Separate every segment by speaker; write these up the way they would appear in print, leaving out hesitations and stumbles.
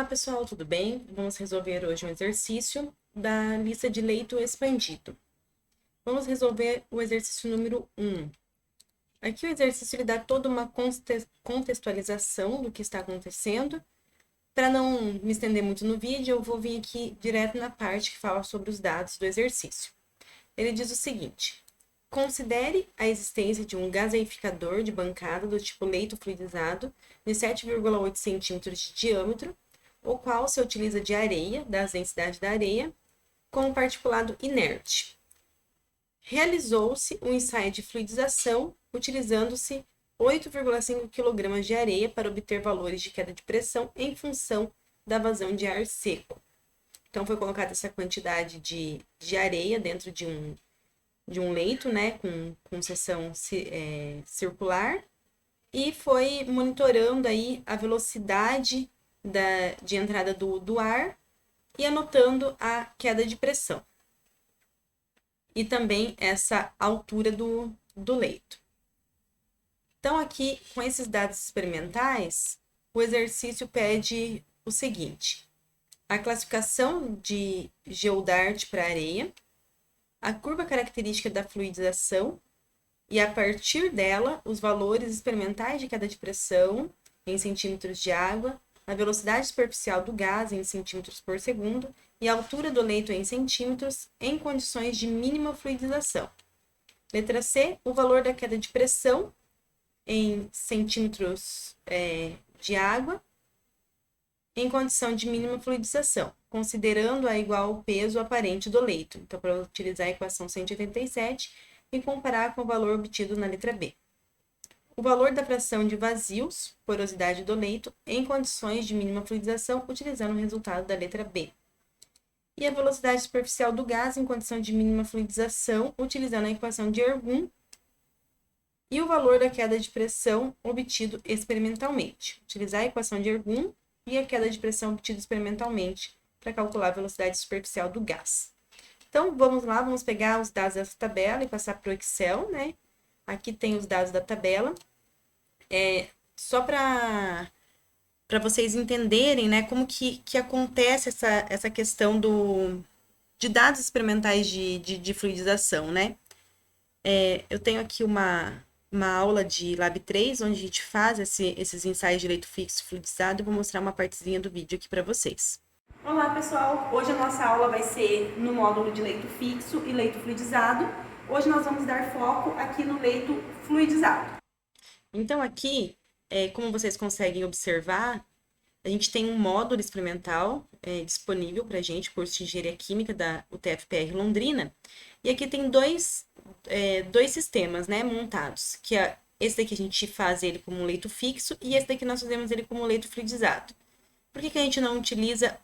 Speaker 1: Olá pessoal, tudo bem? Vamos resolver hoje um exercício da lista de leito expandido. Vamos resolver o exercício número 1. Aqui o exercício ele dá toda uma contextualização do que está acontecendo. Para não me estender muito no vídeo, eu vou vir aqui direto na parte que fala sobre os dados do exercício. Ele diz o seguinte: considere a existência de um gaseificador de bancada do tipo leito fluidizado de 7,8 centímetros de diâmetro, o qual se utiliza de areia, da densidade da areia, com particulado inerte. Realizou-se um ensaio de fluidização utilizando-se 8,5 kg de areia para obter valores de queda de pressão em função da vazão de ar seco. Então, foi colocada essa quantidade de areia dentro de um leito, né, com seção circular, e foi monitorando aí a velocidade de entrada do ar e anotando a queda de pressão. E também essa altura do leito. Então, aqui, com esses dados experimentais, o exercício pede o seguinte: a classificação de Geodart para areia, a curva característica da fluidização e, a partir dela, os valores experimentais de queda de pressão em centímetros de água, a velocidade superficial do gás em centímetros por segundo e a altura do leito em centímetros em condições de mínima fluidização. Letra C, o valor da queda de pressão em centímetros de água em condição de mínima fluidização, considerando a igual peso aparente do leito. Então, para utilizar a equação 187 e comparar com o valor obtido na letra B. O valor da fração de vazios, porosidade do leito, em condições de mínima fluidização, utilizando o resultado da letra B. E a velocidade superficial do gás em condição de mínima fluidização, utilizando a equação de Ergun. E o valor da queda de pressão obtido experimentalmente. Utilizar a equação de Ergun e a queda de pressão obtida experimentalmente para calcular a velocidade superficial do gás. Então, vamos lá, vamos pegar os dados dessa tabela e passar para o Excel, né? Aqui tem os dados da tabela. Só para vocês entenderem, né, como que acontece essa questão de dados experimentais de fluidização, né? Eu tenho aqui uma aula de Lab 3, onde a gente faz esses ensaios de leito fixo fluidizado. Eu vou mostrar uma partezinha do vídeo aqui para vocês. Olá, pessoal! Hoje a nossa aula vai ser no módulo de leito fixo e leito fluidizado. Hoje nós vamos dar foco aqui no leito fluidizado. Então, aqui, como vocês conseguem observar, a gente tem um módulo experimental disponível para a gente, curso de Engenharia Química da UTF-PR Londrina. E aqui tem dois sistemas, né, montados, que esse daqui a gente faz ele como um leito fixo e esse daqui nós fazemos ele como um leito fluidizado. Por que a gente não utiliza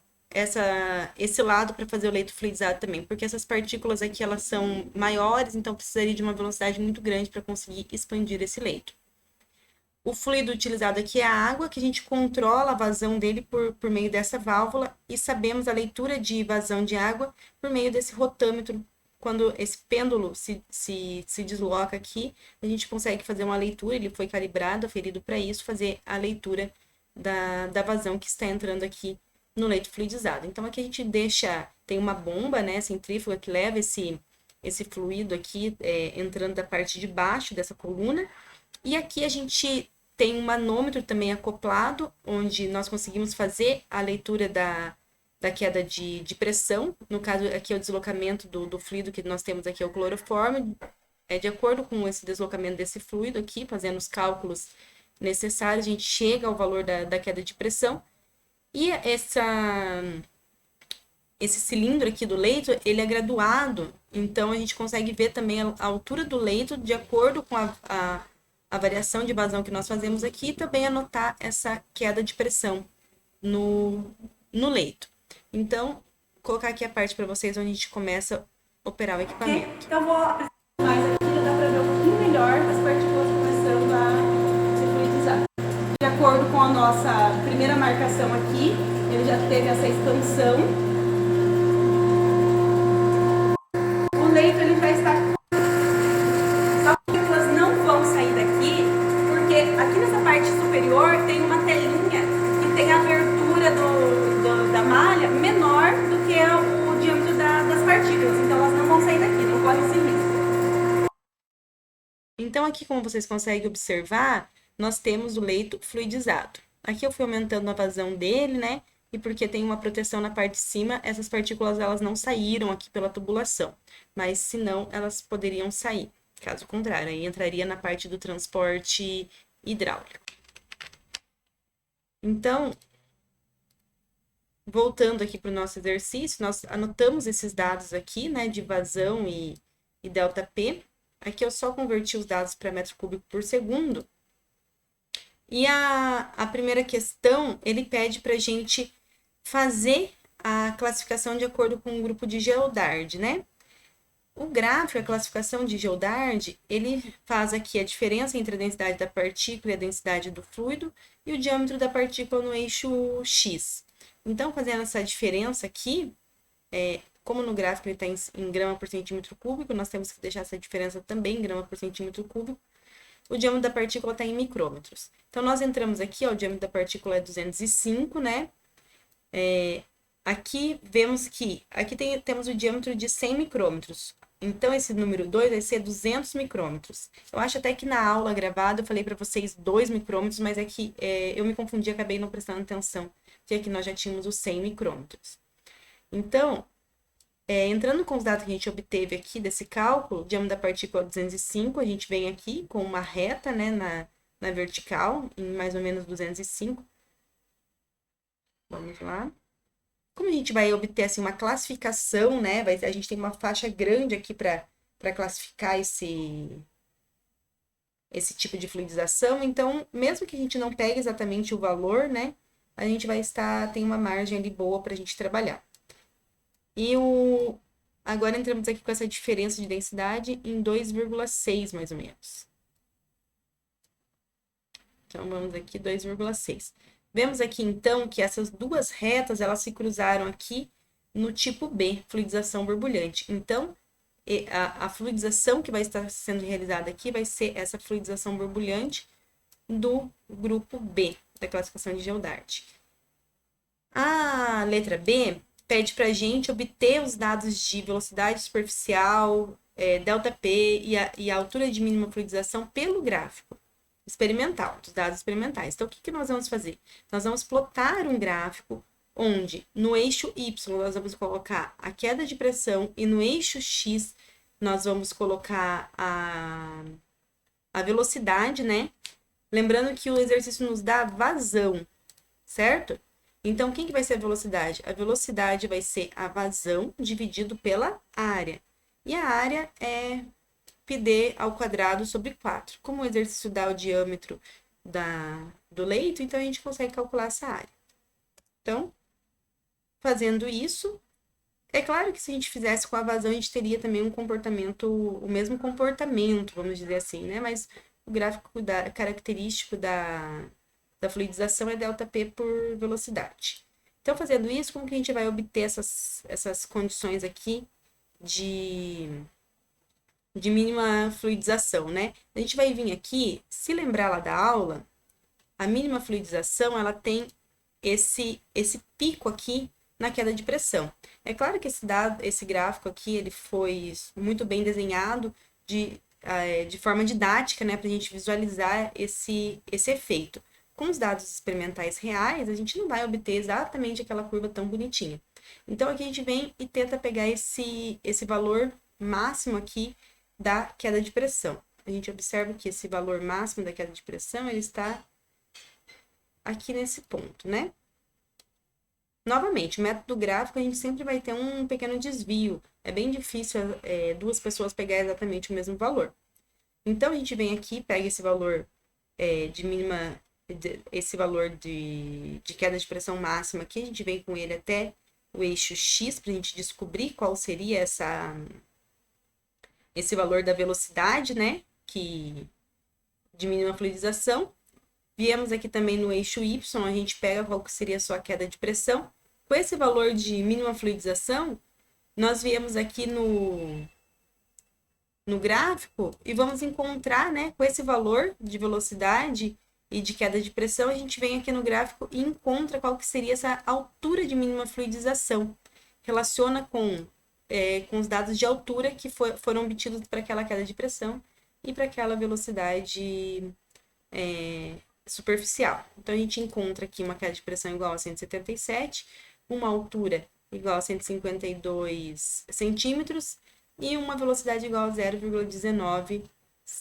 Speaker 1: esse lado para fazer o leito fluidizado também? Porque essas partículas aqui, elas são maiores, então precisaria de uma velocidade muito grande para conseguir expandir esse leito. O fluido utilizado aqui é a água, que a gente controla a vazão dele por meio dessa válvula e sabemos a leitura de vazão de água por meio desse rotâmetro. Quando esse pêndulo se desloca aqui, a gente consegue fazer uma leitura, ele foi calibrado, aferido para isso, fazer a leitura da vazão que está entrando aqui no leito fluidizado. Então, aqui a gente tem uma bomba, né, centrífuga, que leva esse fluido aqui entrando da parte de baixo dessa coluna. E aqui a gente tem um manômetro também acoplado, onde nós conseguimos fazer a leitura da queda de pressão. No caso, aqui é o deslocamento do fluido que nós temos aqui, é o cloroforme. De acordo com esse deslocamento desse fluido aqui, fazendo os cálculos necessários, a gente chega ao valor da queda de pressão. E esse cilindro aqui do leito, ele é graduado, então a gente consegue ver também a altura do leito de acordo com a variação de vazão que nós fazemos aqui, e também anotar essa queda de pressão no leito. Então, vou colocar aqui a parte para vocês onde a gente começa a operar o equipamento.
Speaker 2: Então, vou apresentar mais aqui, já dá para ver um pouquinho melhor as partículas começando a se fluidizar. De acordo com a nossa primeira marcação aqui, ele já teve essa expansão. O leito ele já está. As partículas não vão sair daqui, porque aqui nessa parte superior tem uma telinha que tem a abertura do
Speaker 1: Então, aqui, como vocês conseguem observar, nós temos o leito fluidizado. Aqui eu fui aumentando a vazão dele, né? E porque tem uma proteção na parte de cima, essas partículas elas não saíram aqui pela tubulação. Mas, se não, elas poderiam sair. Caso contrário, aí entraria na parte do transporte hidráulico. Então, voltando aqui para o nosso exercício, nós anotamos esses dados aqui, né, de vazão e ΔP. Aqui eu só converti os dados para metro cúbico por segundo. E a primeira questão, ele pede para a gente fazer a classificação de acordo com o grupo de Geodard, né? O gráfico, a classificação de Geodard, ele faz aqui a diferença entre a densidade da partícula e a densidade do fluido e o diâmetro da partícula no eixo X. Então, fazendo essa diferença aqui, como no gráfico ele está em grama por centímetro cúbico, nós temos que deixar essa diferença também em grama por centímetro cúbico. O diâmetro da partícula está em micrômetros. Então, nós entramos aqui, ó, o diâmetro da partícula é 205, né? Aqui vemos que aqui temos o diâmetro de 100 micrômetros. Então, esse número 2 vai ser 200 micrômetros. Eu acho até que na aula gravada eu falei para vocês 2 micrômetros, mas é que eu me confundi, acabei não prestando atenção, que aqui nós já tínhamos os 100 micrômetros. Então, entrando com os dados que a gente obteve aqui desse cálculo, o diâmetro da partícula é 205, a gente vem aqui com uma reta, né, na vertical, em mais ou menos 205. Vamos lá. Como a gente vai obter assim, uma classificação, né? A gente tem uma faixa grande aqui para classificar esse tipo de fluidização. Então, mesmo que a gente não pegue exatamente o valor, né? A gente tem uma margem ali boa para a gente trabalhar. E agora entramos aqui com essa diferença de densidade em 2,6 mais ou menos. Então, vamos aqui 2,6. Vemos aqui, então, que essas duas retas, elas se cruzaram aqui no tipo B, fluidização borbulhante. Então, a fluidização que vai estar sendo realizada aqui vai ser essa fluidização borbulhante do grupo B, da classificação de Geodard. A letra B pede para a gente obter os dados de velocidade superficial, ΔP e a altura de mínima fluidização pelo gráfico experimental, dos dados experimentais. Então, o que nós vamos fazer? Nós vamos plotar um gráfico onde no eixo Y nós vamos colocar a queda de pressão e no eixo X nós vamos colocar a velocidade, né? Lembrando que o exercício nos dá vazão, certo? Então, quem que vai ser a velocidade? A velocidade vai ser a vazão dividido pela área. E a área é πd ao quadrado sobre 4. Como o exercício dá o diâmetro do leito, então a gente consegue calcular essa área. Então, fazendo isso, é claro que se a gente fizesse com a vazão, a gente teria também o mesmo comportamento, vamos dizer assim, né? Mas o gráfico característico da fluidização é ΔP por velocidade. Então, fazendo isso, como que a gente vai obter essas condições aqui de mínima fluidização, né? A gente vai vir aqui, se lembrar lá da aula, a mínima fluidização, ela tem esse pico aqui na queda de pressão. É claro que esse gráfico aqui, ele foi muito bem desenhado de forma didática, né, para a gente visualizar esse efeito. Com os dados experimentais reais, a gente não vai obter exatamente aquela curva tão bonitinha. Então, aqui a gente vem e tenta pegar esse valor máximo aqui da queda de pressão. A gente observa que esse valor máximo da queda de pressão, ele está aqui nesse ponto, né? Novamente, o método gráfico, a gente sempre vai ter um pequeno desvio. É bem difícil duas pessoas pegar exatamente o mesmo valor. Então, a gente vem aqui, pega esse valor esse valor de queda de pressão máxima aqui, a gente vem com ele até o eixo X, para a gente descobrir qual seria esse valor da velocidade, né, de mínima fluidização. Viemos aqui também no eixo Y, a gente pega qual que seria a sua queda de pressão. Com esse valor de mínima fluidização, nós viemos aqui no gráfico e vamos encontrar, né, com esse valor de velocidade e de queda de pressão, a gente vem aqui no gráfico e encontra qual que seria essa altura de mínima fluidização. Relaciona com os dados de altura que foram obtidos para aquela queda de pressão e para aquela velocidade superficial. Então, a gente encontra aqui uma queda de pressão igual a 177, uma altura igual a 152 centímetros e uma velocidade igual a 0,19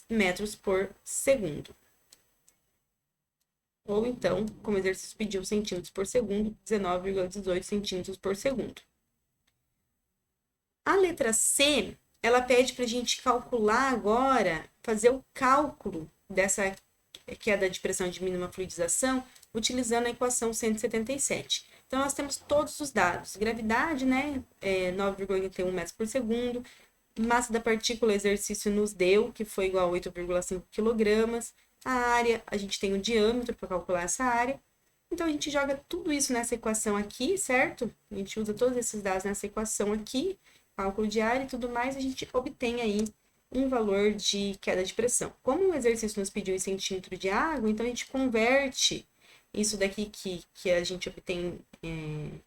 Speaker 1: metros por segundo. Ou então, como o exercício pediu centímetros por segundo, 19,18 centímetros por segundo. A letra C, ela pede para a gente calcular agora, fazer o cálculo dessa queda de pressão de mínima fluidização, utilizando a equação 177. Então, nós temos todos os dados. Gravidade, né, 9,81 metros por segundo. Massa da partícula, o exercício nos deu, que foi igual a 8,5 quilogramas. A área, a gente tem o diâmetro para calcular essa área. Então, a gente joga tudo isso nessa equação aqui, certo? A gente usa todos esses dados nessa equação aqui, cálculo de área e tudo mais, a gente obtém aí um valor de queda de pressão. Como o exercício nos pediu em centímetro de água, então a gente converte isso daqui que a gente obtém em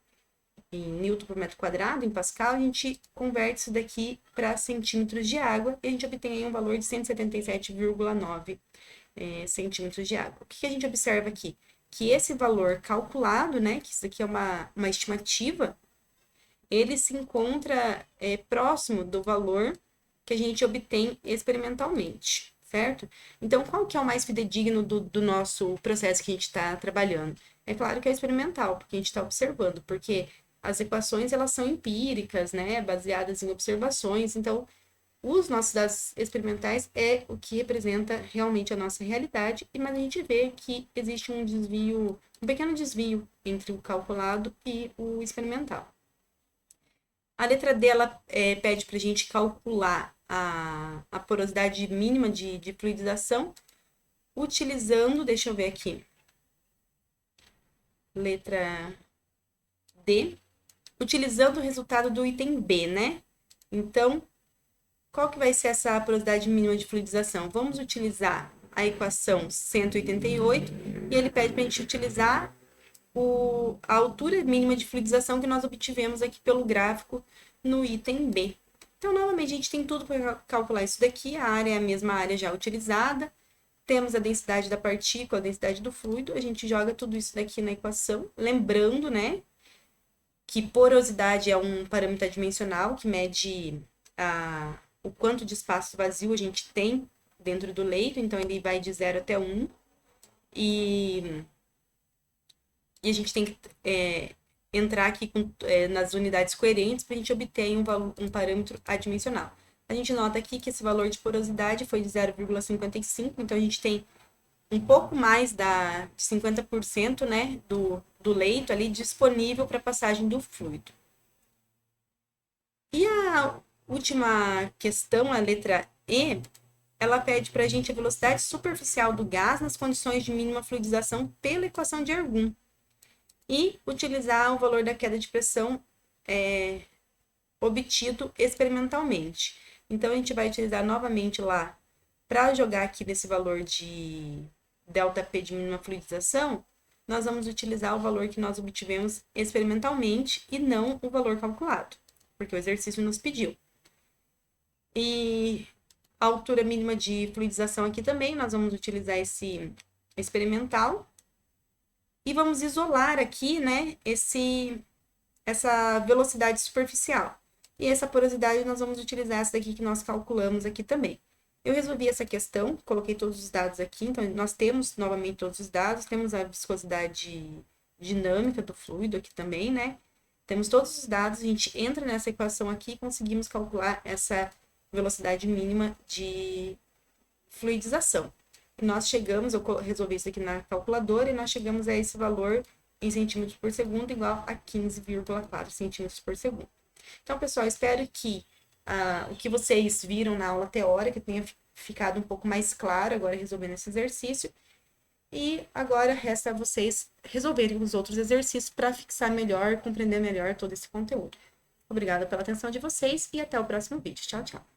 Speaker 1: Newton por metro quadrado, em Pascal, a gente converte isso daqui para centímetros de água e a gente obtém aí um valor de 177,9 centímetros de água. O que a gente observa aqui? Que esse valor calculado, né, que isso aqui é uma estimativa, ele se encontra próximo do valor que a gente obtém experimentalmente, certo? Então, qual que é o mais fidedigno do nosso processo que a gente está trabalhando? É claro que é experimental, porque a gente está observando, porque as equações, elas são empíricas, né, baseadas em observações, então, os nossos dados experimentais é o que representa realmente a nossa realidade, mas a gente vê que existe um desvio, um pequeno desvio entre o calculado e o experimental. A letra D, ela pede para a gente calcular a porosidade mínima de fluidização, utilizando, deixa eu ver aqui, letra D, utilizando o resultado do item B, né? Então, qual que vai ser essa porosidade mínima de fluidização? Vamos utilizar a equação 188 e ele pede para a gente utilizar a altura mínima de fluidização que nós obtivemos aqui pelo gráfico no item B. Então, novamente, a gente tem tudo para calcular isso daqui, a área é a mesma área já utilizada, temos a densidade da partícula, a densidade do fluido, a gente joga tudo isso daqui na equação, lembrando, né, que porosidade é um parâmetro adimensional que mede o quanto de espaço vazio a gente tem dentro do leito, então ele vai de 0 até 1, e a gente tem que entrar aqui nas unidades coerentes para a gente obter um parâmetro adimensional. A gente nota aqui que esse valor de porosidade foi de 0,55, então a gente tem um pouco mais de 50%, né, do leito ali disponível para passagem do fluido. E a última questão, a letra E, ela pede para a gente a velocidade superficial do gás nas condições de mínima fluidização pela equação de Ergun. E utilizar o valor da queda de pressão obtido experimentalmente. Então, a gente vai utilizar novamente lá, para jogar aqui nesse valor de ΔP de mínima fluidização, nós vamos utilizar o valor que nós obtivemos experimentalmente e não o valor calculado, porque o exercício nos pediu. E a altura mínima de fluidização aqui também, nós vamos utilizar esse experimental. E vamos isolar aqui, né, essa velocidade superficial. E essa porosidade nós vamos utilizar essa daqui que nós calculamos aqui também. Eu resolvi essa questão, coloquei todos os dados aqui, então nós temos novamente todos os dados, temos a viscosidade dinâmica do fluido aqui também, né? Temos todos os dados, a gente entra nessa equação aqui e conseguimos calcular essa velocidade mínima de fluidização. Nós chegamos, eu resolvi isso aqui na calculadora, e nós chegamos a esse valor em centímetros por segundo, igual a 15,4 centímetros por segundo. Então, pessoal, espero que o que vocês viram na aula teórica tenha ficado um pouco mais claro agora resolvendo esse exercício. E agora resta a vocês resolverem os outros exercícios para fixar melhor, compreender melhor todo esse conteúdo. Obrigada pela atenção de vocês e até o próximo vídeo. Tchau, tchau!